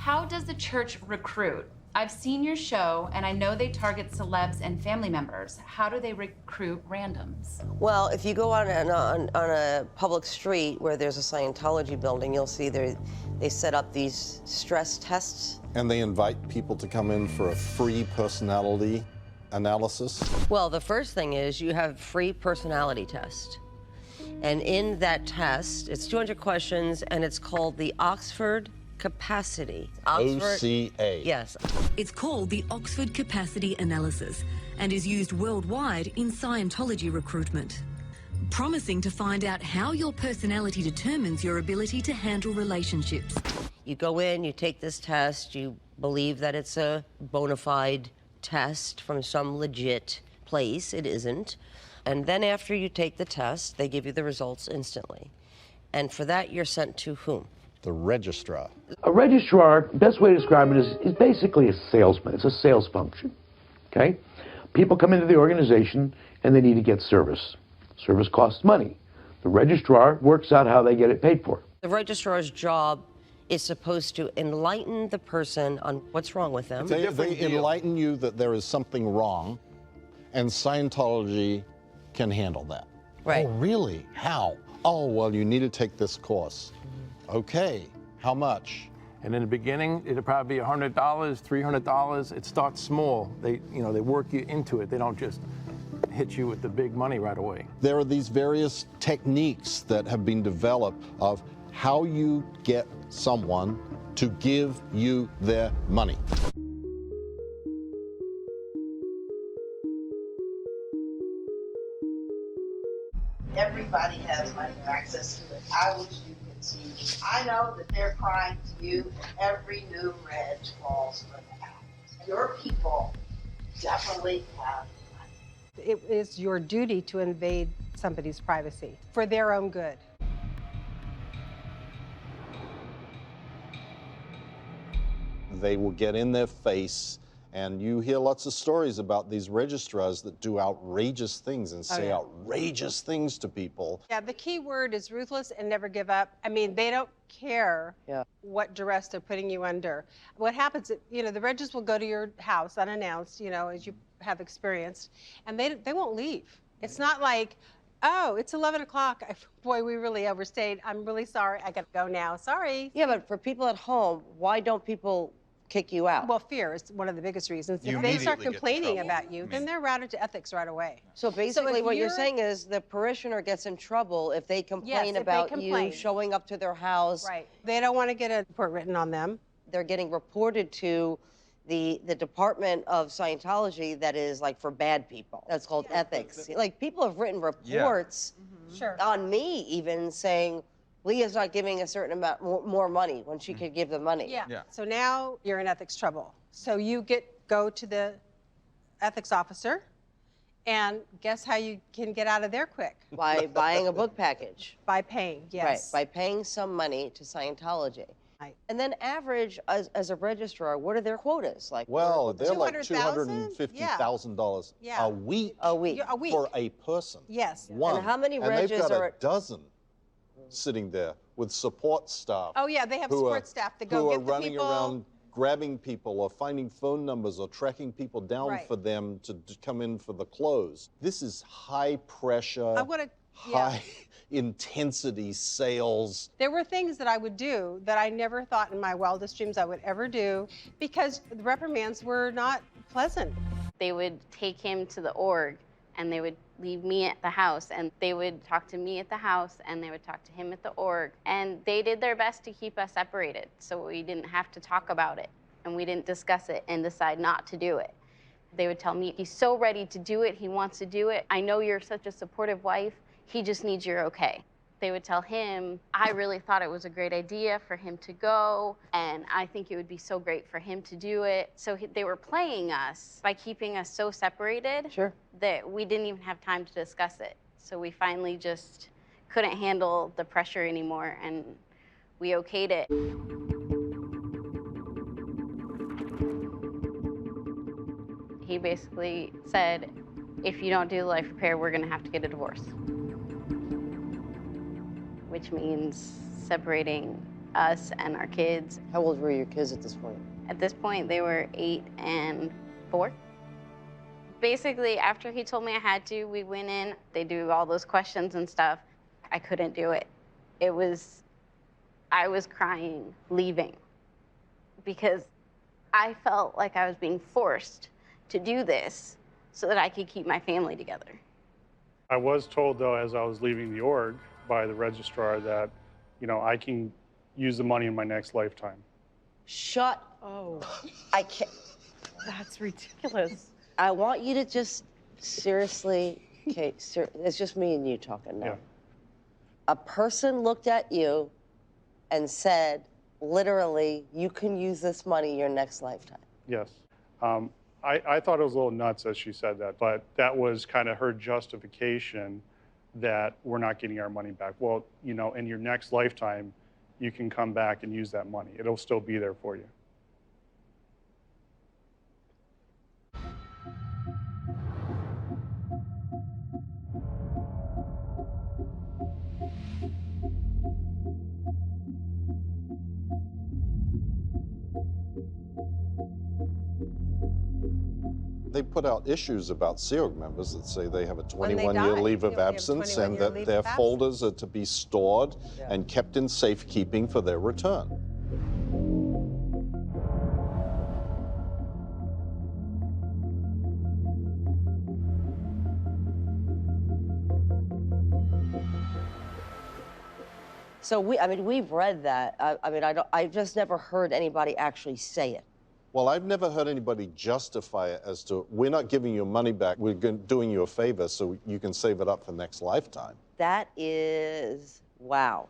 How does the church recruit? I've seen your show, and I know they target celebs and family members. How do they recruit randoms? Well, if you go on a public street where there's a Scientology building, you'll see they set up these stress tests. And they invite people to come in for a free personality analysis? Well, the first thing is you have free personality test. And in that test, it's 200 questions, and it's called the Oxford Capacity. OCA. Yes. It's called the Oxford Capacity Analysis and is used worldwide in Scientology recruitment, promising to find out how your personality determines your ability to handle relationships. You go in, you take this test, you believe that it's a bona fide test from some legit place. It isn't. And then after you take the test, they give you the results instantly. And for that, you're sent to whom? The registrar. A registrar, best way to describe it is basically a salesman. It's a sales function, okay? People come into the organization and they need to get service. Service costs money. The registrar works out how they get it paid for. The registrar's job is supposed to enlighten the person on what's wrong with them. They enlighten you that there is something wrong, and Scientology can handle that. Right. Oh, really? How? Oh, well, you need to take this course. Okay, how much? And in the beginning, it'll probably be $100, $300. It starts small. They work you into it. They don't just hit you with the big money right away. There are these various techniques that have been developed of how you get someone to give you their money. Everybody has money or access to it. I wish you could see. I know that they're crying to you, and every new reg falls for that. Your people definitely have money. It is your duty to invade somebody's privacy for their own good. They will get in their face, and you hear lots of stories about these registrars that do outrageous things and say outrageous things to people. Yeah, the key word is ruthless and never give up. I mean, they don't care what duress they're putting you under. What happens, the regis will go to your house unannounced, as you have experienced, and they won't leave. It's not like, oh, it's 11 o'clock. Boy, we really overstayed. I'm really sorry. I got to go now. Sorry. Yeah, but for people at home, why don't people kick you out? Well, fear is one of the biggest reasons. If they start complaining about you, then they're routed to ethics right away. So basically what you're saying is the parishioner gets in trouble if they complain about you showing up to their house. Right. They don't want to get a report written on them. They're getting reported to the department of Scientology that is like for bad people. That's called ethics. Like people have written reports on me even saying, Leah's not giving a certain amount more money when she could give the money. Yeah. So now you're in ethics trouble. So you go to the ethics officer, and guess how you can get out of there quick? By buying a book package. By paying, yes. Right, by paying some money to Scientology. Right. And then average, as a registrar, what are their quotas? Like, well, they're like $250,000? $250,000 a week. A week For a person. Yes. One. And how many and they've got are a dozen sitting there with support staff. Oh yeah, they have support staff that go get the people. Who are running around grabbing people or finding phone numbers or tracking people down for them to come in for the close. This is high pressure, high intensity sales. There were things that I would do that I never thought in my wildest dreams I would ever do because the reprimands were not pleasant. They would take him to the org and they would leave me at the house, and they would talk to me at the house, and they would talk to him at the org. And they did their best to keep us separated, so we didn't have to talk about it, and we didn't discuss it and decide not to do it. They would tell me, he's so ready to do it, he wants to do it. I know you're such a supportive wife, he just needs your okay. They would tell him, I really thought it was a great idea for him to go, and I think it would be so great for him to do it. So they were playing us by keeping us so separated that we didn't even have time to discuss it. So we finally just couldn't handle the pressure anymore, and we okayed it. He basically said, if you don't do the life repair, we're gonna have to get a divorce. Which means separating us and our kids. How old were your kids at this point? At this point, they were 8 and 4. Basically, after he told me I had to, we went in. They do all those questions and stuff. I couldn't do it. I was crying, leaving, because I felt like I was being forced to do this so that I could keep my family together. I was told, though, as I was leaving the org by the registrar that, you know, I can use the money in my next lifetime. Shut. Oh. I can't. That's ridiculous. I want you to just seriously, okay, it's just me and you talking now. Yeah. A person looked at you and said, literally, you can use this money your next lifetime. Yes. I thought it was a little nuts as she said that, but that was kind of her justification that we're not getting our money back. Well, you know, in your next lifetime, you can come back and use that money. It'll still be there for you. They put out issues about Sea Org members that say they have a When they 21-year die, leave of you have a absence 21-year and that leave their of absence. folders are to be stored and kept in safekeeping for their return. So we've read that. I've just never heard anybody actually say it. Well, I've never heard anybody justify it as to, we're not giving you money back, we're doing you a favor so you can save it up for next lifetime. That is, wow.